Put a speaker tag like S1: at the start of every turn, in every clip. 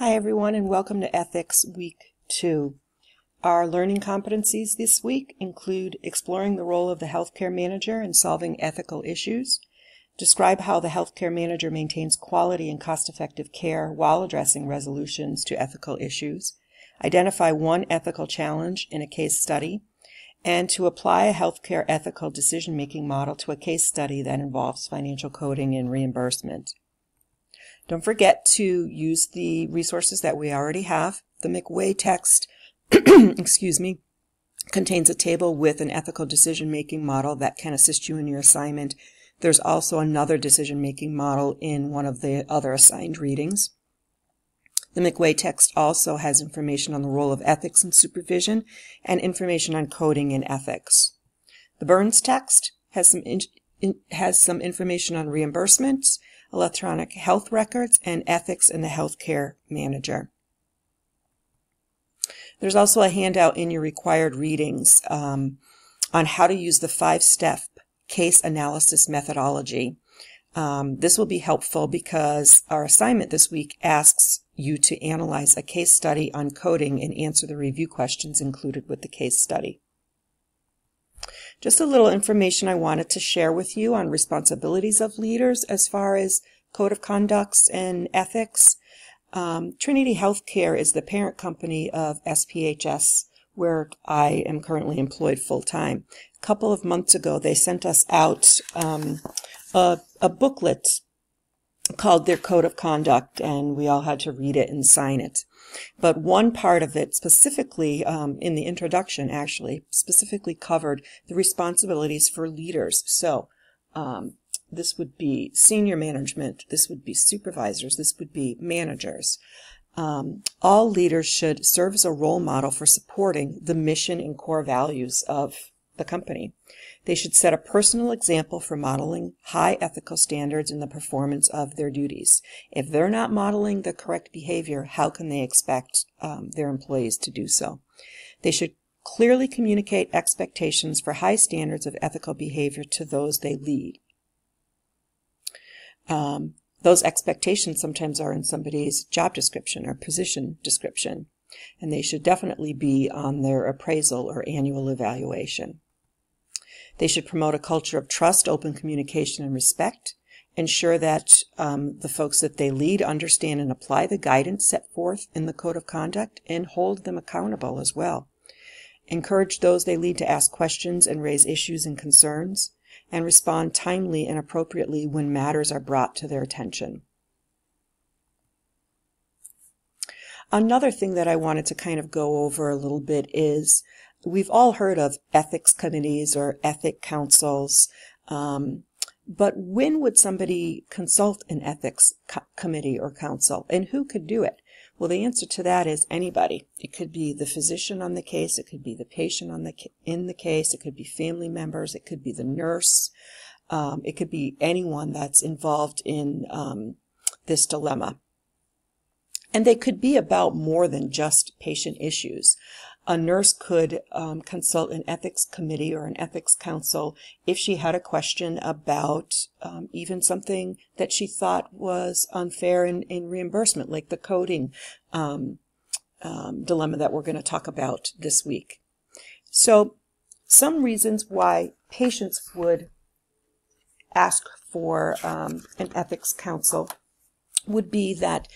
S1: Hi everyone, and welcome to Ethics Week 2. Our learning competencies this week include exploring the role of the healthcare manager in solving ethical issues, describe how the healthcare manager maintains quality and cost-effective care while addressing resolutions to ethical issues, identify one ethical challenge in a case study, and to apply a healthcare ethical decision-making model to a case study that involves financial coding and reimbursement. Don't forget to use the resources that we already have. The McWay text contains a table with an ethical decision-making model that can assist you in your assignment. There's also another decision-making model in one of the other assigned readings. The McWay text also has information on the role of ethics in supervision and information on coding and ethics. The Burns text has some information on reimbursement, electronic health records, and ethics in the healthcare manager. There's also a handout in your required readings on how to use the 5-step case analysis methodology. This will be helpful because our assignment this week asks you to analyze a case study on coding and answer the review questions included with the case study. Just a little information I wanted to share with you on responsibilities of leaders as far as code of conducts and ethics. Trinity Healthcare is the parent company of SPHS, where I am currently employed full-time. A couple of months ago, they sent us out a booklet called their Code of Conduct, and we all had to read it and sign it. But one part of it specifically, in the introduction actually, specifically covered the responsibilities for leaders. So this would be senior management, this would be supervisors, this would be managers. All leaders should serve as a role model for supporting the mission and core values of the company. They should set a personal example for modeling high ethical standards in the performance of their duties. If they're not modeling the correct behavior, how can they expect their employees to do so? They should clearly communicate expectations for high standards of ethical behavior to those they lead. Those expectations sometimes are in somebody's job description or position description, and they should definitely be on their appraisal or annual evaluation. They should promote a culture of trust, open communication, and respect. Ensure that the folks that they lead understand and apply the guidance set forth in the Code of Conduct and hold them accountable as well. Encourage those they lead to ask questions and raise issues and concerns, and respond timely and appropriately when matters are brought to their attention. Another thing that I wanted to kind of go over a little bit is we've all heard of ethics committees or ethic councils, but when would somebody consult an ethics committee or council, and who could do it? Well, the answer to that is anybody. It could be the physician on the case, it could be the patient in the case, it could be family members, it could be the nurse, it could be anyone that's involved in this dilemma. And they could be about more than just patient issues. A nurse could consult an ethics committee or an ethics council if she had a question about even something that she thought was unfair in reimbursement, like the coding dilemma that we're going to talk about this week. So some reasons why patients would ask for an ethics council would be that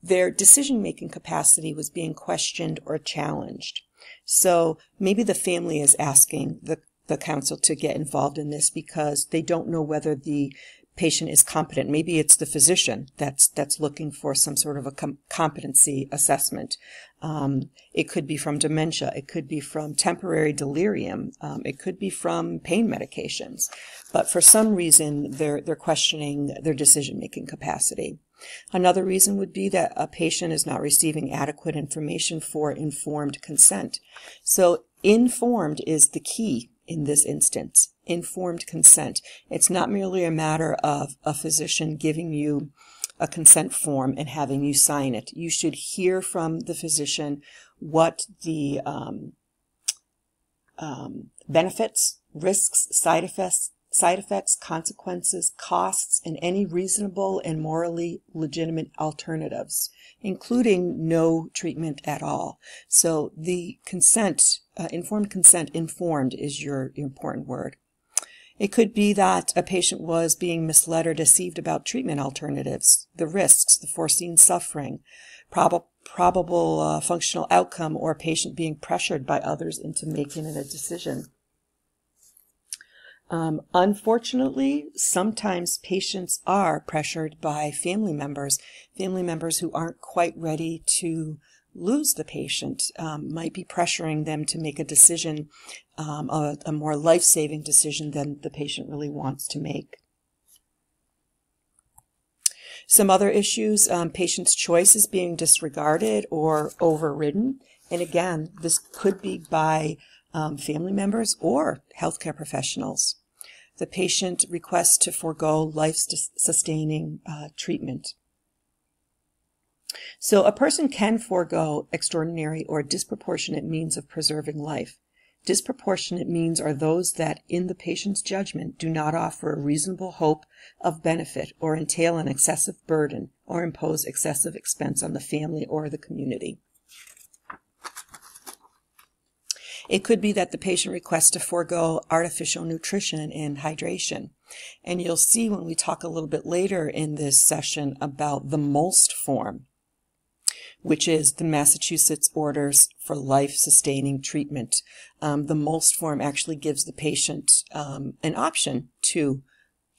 S1: their decision-making capacity was being questioned or challenged. So maybe the family is asking the council to get involved in this because they don't know whether the patient is competent. Maybe it's the physician that's looking for some sort of a competency assessment. It could be from dementia. It could be from temporary delirium. It could be from pain medications. But for some reason, they're questioning their decision-making capacity. Another reason would be that a patient is not receiving adequate information for informed consent. So informed is the key in this instance. Informed consent. It's not merely a matter of a physician giving you a consent form and having you sign it. You should hear from the physician what the benefits, risks, side side effects, consequences, costs, and any reasonable and morally legitimate alternatives, including no treatment at all. So the consent, informed consent, informed is your important word. It could be that a patient was being misled or deceived about treatment alternatives, the risks, the foreseen suffering, probable functional outcome, or a patient being pressured by others into making a decision. Unfortunately, sometimes patients are pressured by family members who aren't quite ready to lose the patient, might be pressuring them to make a decision, a more life-saving decision than the patient really wants to make. Some other issues, patient's choice is being disregarded or overridden. And again, this could be by family members or healthcare professionals. The patient requests to forego life-sustaining treatment. So a person can forego extraordinary or disproportionate means of preserving life. Disproportionate means are those that, in the patient's judgment, do not offer a reasonable hope of benefit or entail an excessive burden or impose excessive expense on the family or the community. It could be that the patient requests to forego artificial nutrition and hydration. And you'll see when we talk a little bit later in this session about the MOLST form, which is the Massachusetts Orders for Life-Sustaining Treatment. The MOLST form actually gives the patient an option to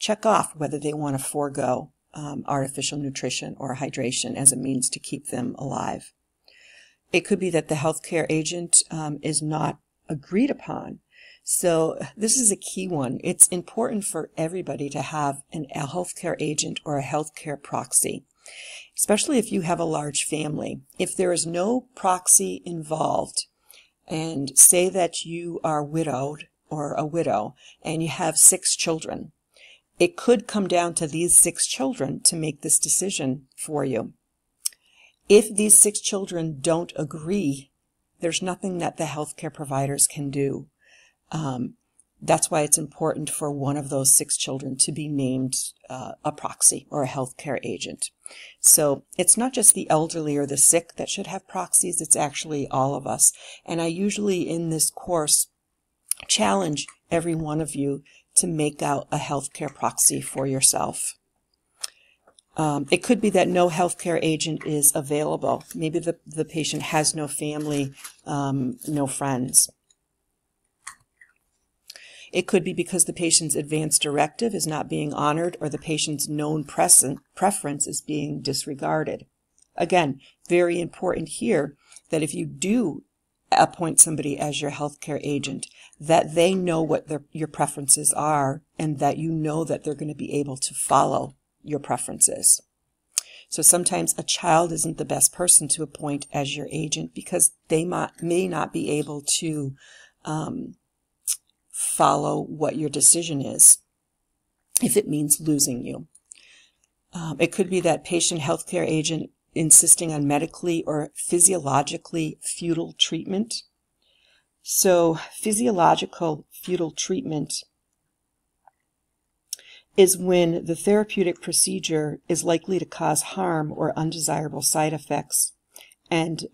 S1: check off whether they want to forego artificial nutrition or hydration as a means to keep them alive. It could be that the healthcare agent is not agreed upon. So this is a key one. It's important for everybody to have a healthcare agent or a healthcare proxy, especially if you have a large family. If there is no proxy involved, and say that you are widowed or a widow and you have 6 children, it could come down to these 6 children to make this decision for you. If these 6 children don't agree, there's nothing that the healthcare providers can do. That's why it's important for one of those 6 children to be named a proxy or a healthcare agent. So it's not just the elderly or the sick that should have proxies, it's actually all of us. And I usually in this course challenge every one of you to make out a healthcare proxy for yourself. It could be that no healthcare agent is available. Maybe the patient has no family, no friends. It could be because the patient's advance directive is not being honored or the patient's known preference is being disregarded. Again, very important here that if you do appoint somebody as your healthcare agent, that they know what your preferences are and that you know that they're going to be able to follow your preferences. So sometimes a child isn't the best person to appoint as your agent because they may not be able to follow what your decision is if it means losing you. It could be that patient healthcare agent insisting on medically or physiologically futile treatment. So physiological futile treatment is when the therapeutic procedure is likely to cause harm or undesirable side effects and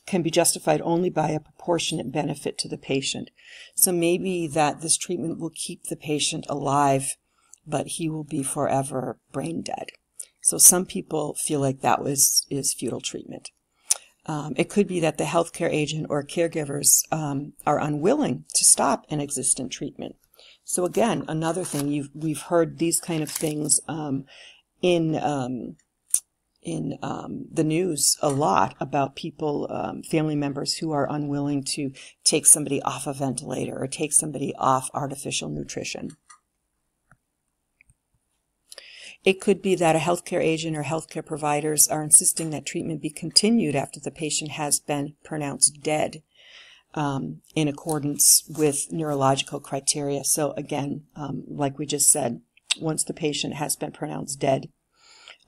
S1: can be justified only by a proportionate benefit to the patient. So maybe that this treatment will keep the patient alive, but he will be forever brain dead. So some people feel like that is futile treatment. It could be that the healthcare agent or caregivers are unwilling to stop an existent treatment. So again, another thing, we've heard these kind of things in the news a lot about people, family members who are unwilling to take somebody off a ventilator or take somebody off artificial nutrition. It could be that a healthcare agent or healthcare providers are insisting that treatment be continued after the patient has been pronounced dead, in accordance with neurological criteria. So again, like we just said, once the patient has been pronounced dead,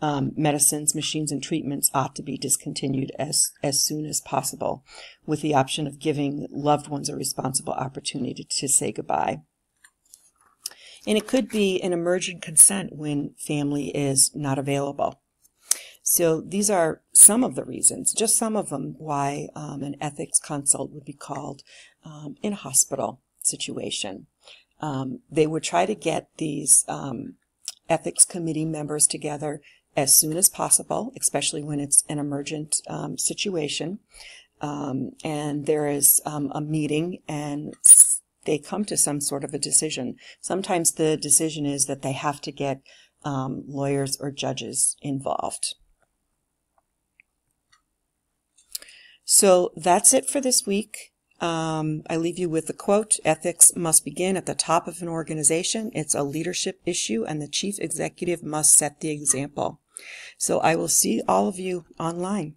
S1: medicines, machines, and treatments ought to be discontinued as soon as possible, with the option of giving loved ones a responsible opportunity to say goodbye. And it could be an emergent consent when family is not available. So these are some of the reasons, just some of them, why an ethics consult would be called in a hospital situation. They would try to get these ethics committee members together as soon as possible, especially when it's an emergent situation. And there is a meeting and they come to some sort of a decision. Sometimes the decision is that they have to get lawyers or judges involved. So that's it for this week. I leave you with the quote, ethics must begin at the top of an organization. It's a leadership issue and the chief executive must set the example. So I will see all of you online.